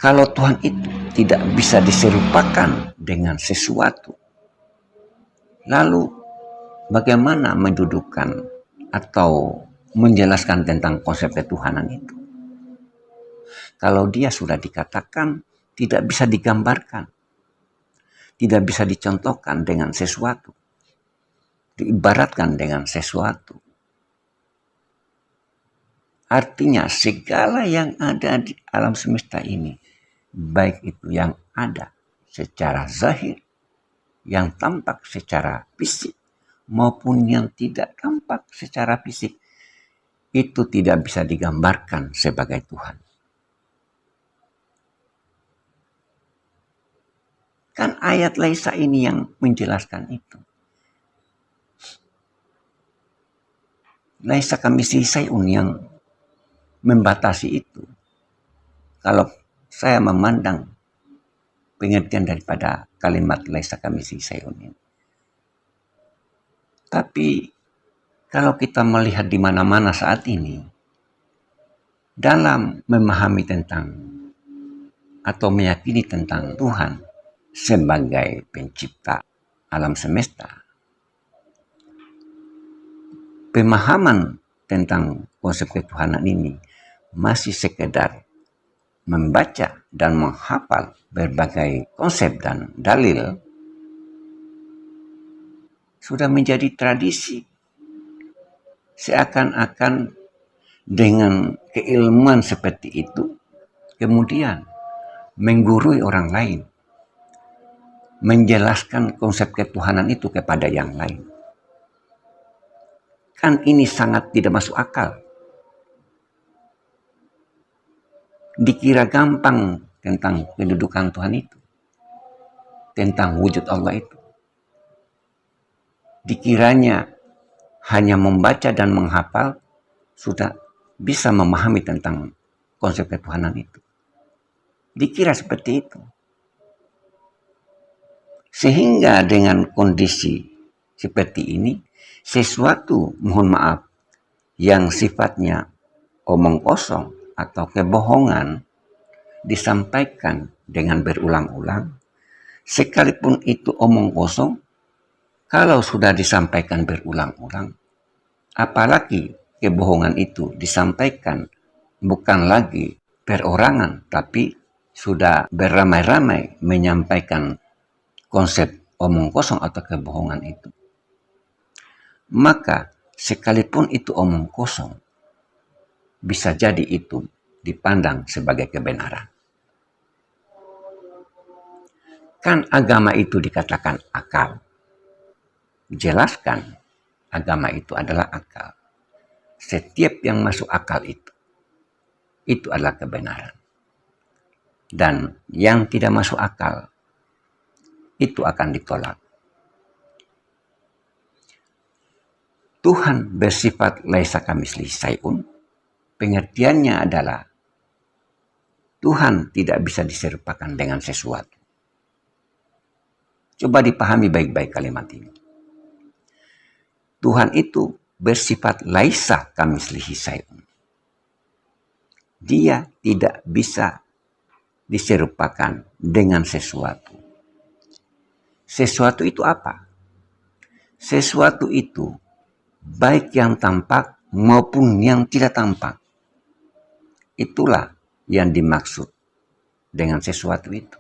Kalau Tuhan itu tidak bisa diserupakan dengan sesuatu, lalu bagaimana mendudukan atau menjelaskan tentang konsep ketuhanan itu? Kalau dia sudah dikatakan tidak bisa digambarkan, tidak bisa dicontohkan dengan sesuatu, diibaratkan dengan sesuatu. Artinya segala yang ada di alam semesta ini, baik itu yang ada secara zahir, yang tampak secara fisik, maupun yang tidak tampak secara fisik, itu tidak bisa digambarkan sebagai Tuhan. Kan ayat Laisa ini yang menjelaskan itu. Laisa kamitslihi syai'un yang membatasi itu. Kalau saya memandang pengertian daripada kalimat Laisa kamitslihi syai'un ini. Tapi kalau kita melihat di mana-mana saat ini, dalam memahami tentang atau meyakini tentang Tuhan sebagai pencipta alam semesta, pemahaman tentang konsep ketuhanan ini masih sekedar membaca dan menghafal berbagai konsep dan dalil, sudah menjadi tradisi. Seakan-akan dengan keilmuan seperti itu, kemudian menggurui orang lain, menjelaskan konsep ketuhanan itu kepada yang lain. Kan ini sangat tidak masuk akal. Dikira gampang tentang kedudukan Tuhan itu, tentang wujud Allah itu. Dikiranya hanya membaca dan menghafal sudah bisa memahami tentang konsep ketuhanan itu. Dikira seperti itu. Sehingga dengan kondisi seperti ini, sesuatu, mohon maaf, yang sifatnya omong kosong atau kebohongan disampaikan dengan berulang-ulang, sekalipun itu omong kosong, kalau sudah disampaikan berulang-ulang, apalagi kebohongan itu disampaikan bukan lagi perorangan, tapi sudah beramai-ramai menyampaikan konsep omong kosong atau kebohongan itu, maka sekalipun itu omong kosong, bisa jadi itu dipandang sebagai kebenaran. Kan agama itu dikatakan akal. Jelaskan, agama itu adalah akal. Setiap yang masuk akal itu adalah kebenaran. Dan yang tidak masuk akal, itu akan ditolak. Tuhan bersifat laisa kamitslihi syai'un. Pengertiannya adalah Tuhan tidak bisa diserupakan dengan sesuatu. Coba dipahami baik-baik kalimat ini. Tuhan itu bersifat laisa kamitslihi syai'un. Dia tidak bisa diserupakan dengan sesuatu. Sesuatu itu apa? Sesuatu itu baik yang tampak maupun yang tidak tampak. Itulah yang dimaksud dengan sesuatu itu.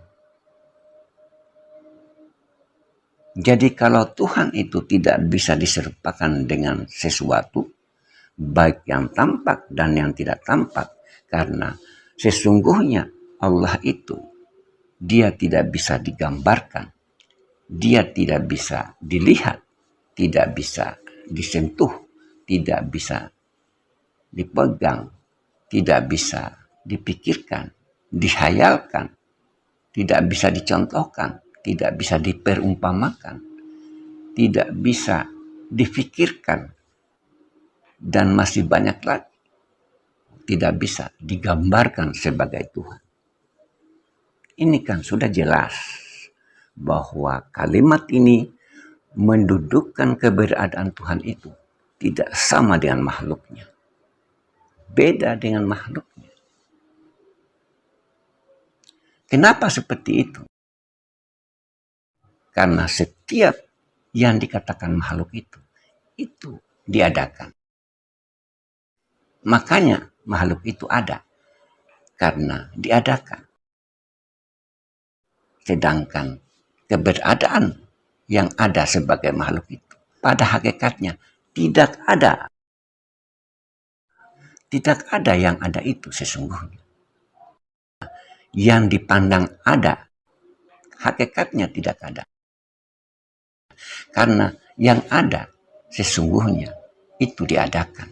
Jadi kalau Tuhan itu tidak bisa diserupakan dengan sesuatu, baik yang tampak dan yang tidak tampak, karena sesungguhnya Allah itu, dia tidak bisa digambarkan, dia tidak bisa dilihat, tidak bisa disentuh, tidak bisa dipegang, tidak bisa dipikirkan, dihayalkan, tidak bisa dicontohkan, tidak bisa diperumpamakan, tidak bisa difikirkan, dan masih banyak lagi. Tidak bisa digambarkan sebagai Tuhan. Ini kan sudah jelas bahwa kalimat ini mendudukkan keberadaan Tuhan itu tidak sama dengan makhluknya. Beda dengan makhluknya. Kenapa seperti itu? Karena setiap yang dikatakan makhluk itu diadakan. Makanya makhluk itu ada karena diadakan. Sedangkan keberadaan yang ada sebagai makhluk itu pada hakikatnya tidak ada. Tidak ada yang ada itu sesungguhnya. Yang dipandang ada, hakikatnya tidak ada. Karena yang ada sesungguhnya itu diadakan.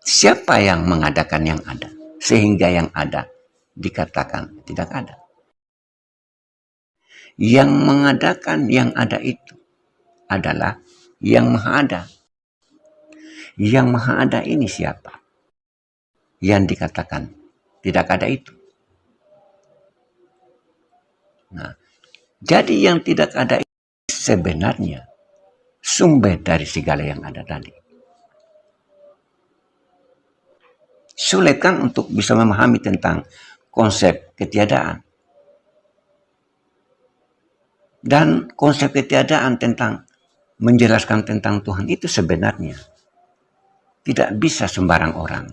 Siapa yang mengadakan yang ada? Sehingga yang ada dikatakan tidak ada. Yang mengadakan yang ada itu adalah yang maha ada. Yang maha ada ini siapa? Yang dikatakan tidak ada itu. Nah, jadi yang tidak ada itu sebenarnya sumber dari segala yang ada tadi. Sulit kan untuk bisa memahami tentang konsep ketiadaan. Dan konsep ketiadaan tentang menjelaskan tentang Tuhan itu sebenarnya tidak bisa sembarang orang.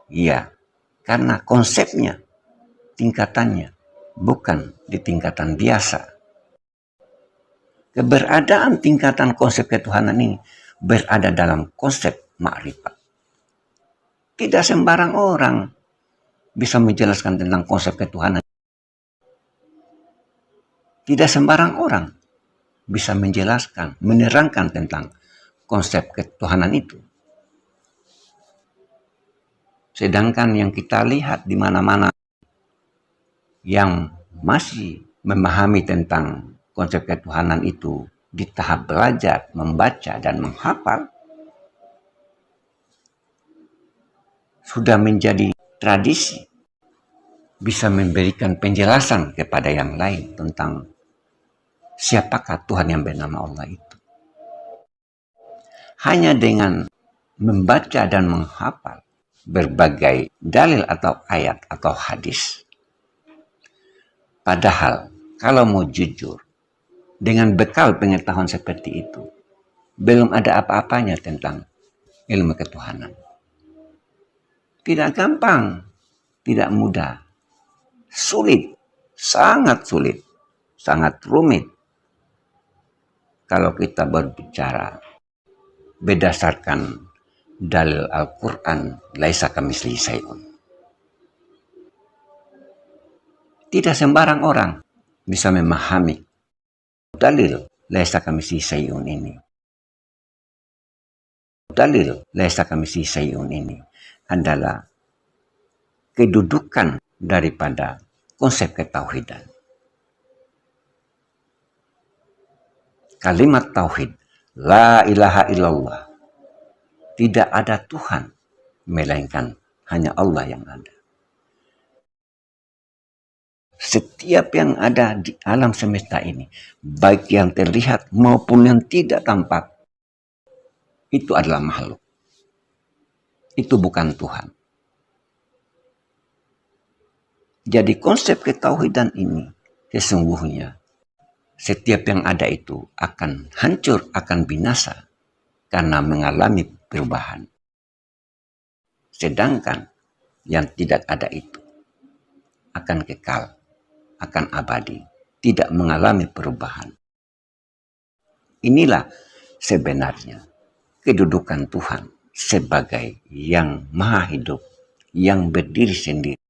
Iya, karena konsepnya, tingkatannya bukan di tingkatan biasa. Keberadaan tingkatan konsep ketuhanan ini berada dalam konsep makrifat. Tidak sembarang orang bisa menjelaskan tentang konsep ketuhanan. Tidak sembarang orang bisa menjelaskan, menerangkan tentang konsep ketuhanan itu. Sedangkan yang kita lihat di mana-mana yang masih memahami tentang konsep ketuhanan itu di tahap belajar, membaca, dan menghafal, sudah menjadi tradisi bisa memberikan penjelasan kepada yang lain tentang siapakah Tuhan yang bernama Allah itu. Hanya dengan membaca dan menghafal berbagai dalil atau ayat atau hadis. Padahal kalau mau jujur, dengan bekal pengetahuan seperti itu, belum ada apa-apanya tentang ilmu ketuhanan. Tidak gampang, tidak mudah, sulit, sangat rumit. Kalau kita berbicara berdasarkan dalil Al-Quran, laisa kamitslihi syai'un. Tidak sembarang orang bisa memahami dalil laisa kamitslihi syai'un ini. Dalil laisa kamitslihi syai'un ini adalah kedudukan daripada konsep ketauhidan. Kalimat tauhid, la ilaha illallah. Tidak ada Tuhan, melainkan hanya Allah yang ada. Setiap yang ada di alam semesta ini, baik yang terlihat maupun yang tidak tampak, itu adalah makhluk. Itu bukan Tuhan. Jadi konsep ketauhidan ini sesungguhnya setiap yang ada itu akan hancur, akan binasa karena mengalami perubahan. Sedangkan yang tidak ada itu akan kekal, akan abadi, tidak mengalami perubahan. Inilah sebenarnya kedudukan Tuhan sebagai yang maha hidup, yang berdiri sendiri,